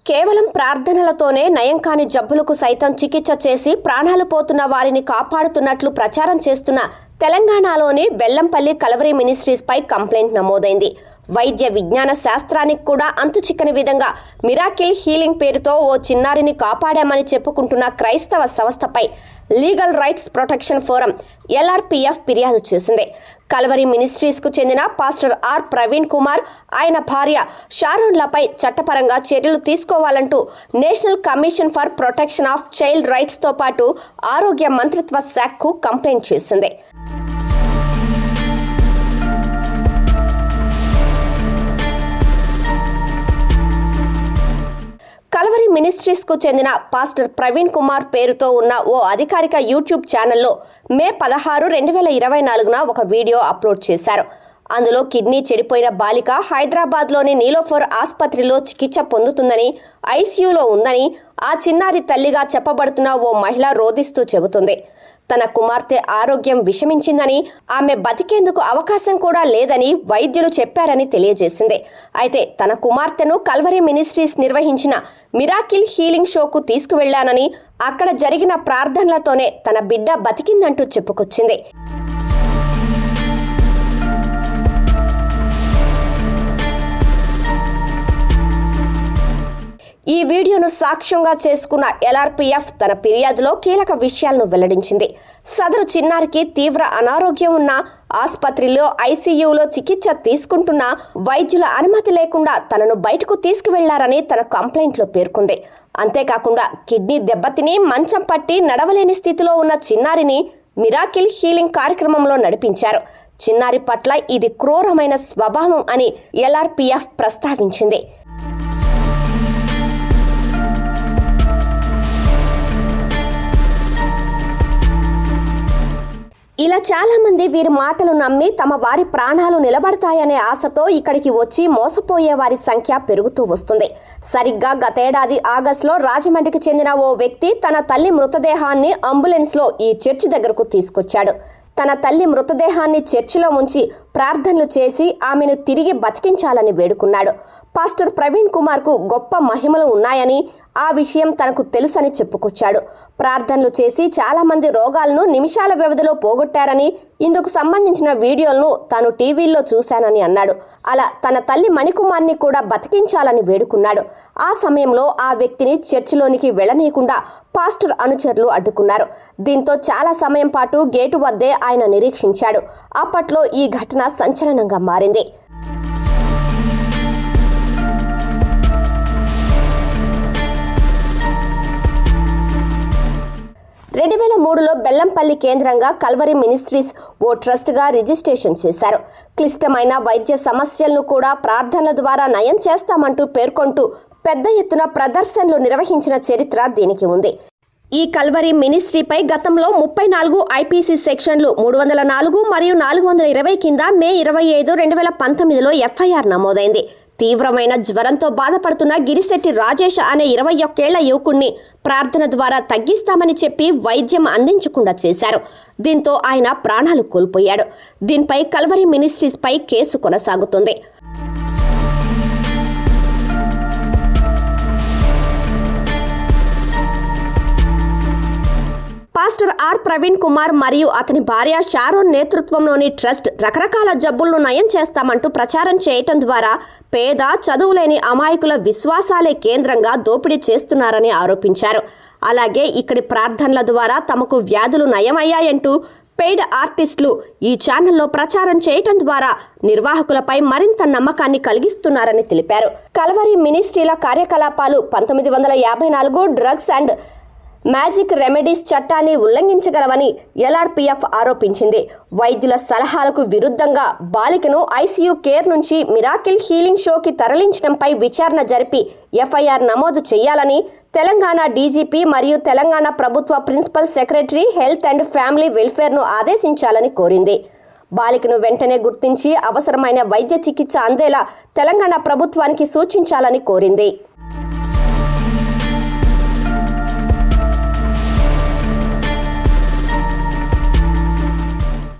కేవలం ప్రార్థనలతోనే నయం కాని జబ్బులకు సైతం చికిత్స చేసి ప్రాణాలు పోతున్న వారిని కాపాడుతున్నట్లు ప్రచారం చేస్తున్న తెలంగాణలోని బెల్లంపల్లి కల్వరీ మినిస్ట్రీస్ పై కంప్లైంట్ నమోదైంది. వైద్య విజ్ఞాన శాస్త్రానికి కూడా అంతుచిక్కని విధంగా మిరాకిల్ హీలింగ్ పేరుతో ఓ చిన్నారిని కాపాడామని చెప్పుకుంటున్న క్రైస్తవ సంస్థపై legal rights protection forum LRPF ఫిర్యాదు చేసింది. కల్వరీ మినిస్ట్రీస్ కు చెందిన పాస్టర్ ఆర్ ప్రవీణ్ కుమార్, ఆయన భార్య షారోన్లపై చట్టపరంగా చర్యలు తీసుకోవాలంటూ National Commission for Protection of Child Rights తో పాటు ఆరోగ్య మంత్రిత్వ శాఖకు కంప్లైంట్ చేసింది. కల్వరీ మినిస్ట్రీస్ కు చెందిన పాస్టర్ ప్రవీణ్ కుమార్ పేరుతో ఉన్న ఓ అధికారిక యూట్యూబ్ ఛానల్లో మే 16, 2024 ఒక వీడియో అప్లోడ్ చేశారు. అందులో కిడ్నీ చెడిపోయిన బాలిక హైదరాబాద్లోని నీలోఫర్ ఆసుపత్రిలో చికిత్స పొందుతుందని, ఐసీయూలో ఉందని ఆ చిన్నారి తల్లిగా చెప్పబడుతున్న ఓ మహిళ రోదిస్తూ చెబుతుంది. తన కుమార్తె ఆరోగ్యం విషమించిందని, ఆమె బతికేందుకు అవకాశం కూడా లేదని వైద్యులు చెప్పారని తెలియజేసింది. అయితే తన కుమార్తెను కల్వరీ మినిస్ట్రీస్ నిర్వహించిన మిరాకిల్ హీలింగ్ షోకు తీసుకువెళ్లానని, అక్కడ జరిగిన ప్రార్థనలతోనే తన బిడ్డ బతికిందంటూ చెప్పుకొచ్చింది. ఈ వీడియోను సాక్ష్యంగా చేసుకున్న LRPF తన ఫిర్యాదులో కీలక విషయాలను వెల్లడించింది. సదరు చిన్నారికి తీవ్ర అనారోగ్యం ఉన్న, ఆసుపత్రిలో ఐసీయూలో చికిత్స తీసుకుంటున్న వైద్యుల అనుమతి లేకుండా తనను బయటకు తీసుకువెళ్లారని తన కంప్లైంట్లో పేర్కొంది. అంతేకాకుండా కిడ్నీ దెబ్బతిని మంచం పట్టి నడవలేని స్థితిలో ఉన్న చిన్నారిని మిరాకిల్ హీలింగ్ కార్యక్రమంలో నడిపించారు. చిన్నారి పట్ల ఇది క్రూరమైన స్వభావం అని LRPF ప్రస్తావించింది. ఇలా చాలా మంది వీరి మాటలు నమ్మి తమ వారి ప్రాణాలు నిలబడతాయనే ఆశతో ఇక్కడికి వచ్చి మోసపోయే వారి సంఖ్య పెరుగుతూ వస్తుంది. సరిగ్గా గతేడాది ఆగస్టులో రాజమండ్రికి చెందిన ఓ వ్యక్తి తన తల్లి మృతదేహాన్ని అంబులెన్స్లో ఈ చర్చి దగ్గరకు తీసుకొచ్చాడు. తన తల్లి మృతదేహాన్ని చర్చిలో ఉంచి ప్రార్థనలు చేసి ఆమెను తిరిగి బతికించాలని వేడుకున్నాడు. పాస్టర్ ప్రవీణ్ కుమార్కు గొప్ప మహిమలు ఉన్నాయని, ఆ విషయం తనకు తెలుసని చెప్పుకొచ్చాడు. ప్రార్థనలు చేసి చాలా మంది రోగాలను నిమిషాల వ్యవధిలో పోగొట్టారని, ఇందుకు సంబంధించిన వీడియోలను తాను టీవీల్లో చూశానని అన్నాడు. అలా తన తల్లి మణికుమార్ని కూడా బతికించాలని వేడుకున్నాడు. ఆ సమయంలో ఆ వ్యక్తిని చర్చిలోనికి వెళ్లనీయకుండా పాస్టర్ అనుచరులు అడ్డుకున్నారు. దీంతో చాలా సమయం పాటు గేటు వద్దే ఆయన నిరీక్షించాడు. అప్పట్లో ఈ ఘటన సంచలనంగా మారింది. బెల్లంపల్లి కేంద్రంగా కల్వరీ మినిస్ట్రీస్ ఓ ట్రస్ట్గా రిజిస్ట్రేషన్ చేశారు. క్లిష్టమైన వైద్య సమస్యలను కూడా ప్రార్థనల ద్వారా నయం చేస్తామంటూ పేర్కొంటూ పెద్ద ఎత్తున ప్రదర్శనలు నిర్వహించిన చరిత్ర దీనికి ఉంది. ఈ కల్వరీ మినిస్ట్రీపై గతంలో 34 IPC సెక్షన్లు 304 మరియు 420 కింద మే 25, 2019లో FIR నమోదైంది. తీవ్రమైన జ్వరంతో బాధపడుతున్న గిరిశెట్టి రాజేష్ అనే 21 ఏళ్ల యువకుణ్ణి ప్రార్థన ద్వారా తగ్గిస్తామని చెప్పి వైద్యం అందించకుండా చేశారు. దీంతో ఆయన ప్రాణాలు కోల్పోయాడు. దీనిపై కల్వరీ మినిస్ట్రీస్ పై కేసు కొనసాగుతుంది. పాస్టర్ ఆర్ ప్రవీణ్ కుమార్ మరియు అతని భార్య షారోన్ నేతృత్వంలోని ట్రస్ట్ రకరకాల జబ్బులను నయం చేస్తామంటూ ప్రచారం చేయటం ద్వారా పేద, చదువులేని అమాయకుల విశ్వాసాలే కేంద్రంగా దోపిడీ చేస్తున్నారని ఆరోపించారు. అలాగే ఇక్కడి ప్రార్థనల ద్వారా తమకు వ్యాధులు నయమయ్యాయంటూ పెయిడ్ ఆర్టిస్టులు ఈ ఛానల్లో ప్రచారం చేయటం ద్వారా నిర్వాహకులపై మరింత నమ్మకాన్ని కలిగిస్తున్నారని తెలిపారు. కల్వరీ మినిస్ట్రీల కార్యకలాపాలు 1954 డ్రగ్స్ అండ్ మ్యాజిక్ రెమెడీస్ చట్టాన్ని ఉల్లంఘించగలవని LRPF ఆరోపించింది. వైద్యుల సలహాలకు విరుద్ధంగా బాలికను ICU కేర్ నుంచి మిరాకిల్ హీలింగ్ షోకి తరలించడంపై విచారణ జరిపి FIR నమోదు చేయాలని తెలంగాణ DGP మరియు తెలంగాణ ప్రభుత్వ principal secretary health and family వెల్ఫేర్ను ఆదేశించాలని కోరింది. బాలికను వెంటనే గుర్తించి అవసరమైన వైద్య చికిత్స అందేలా తెలంగాణ ప్రభుత్వానికి సూచించాలని కోరింది.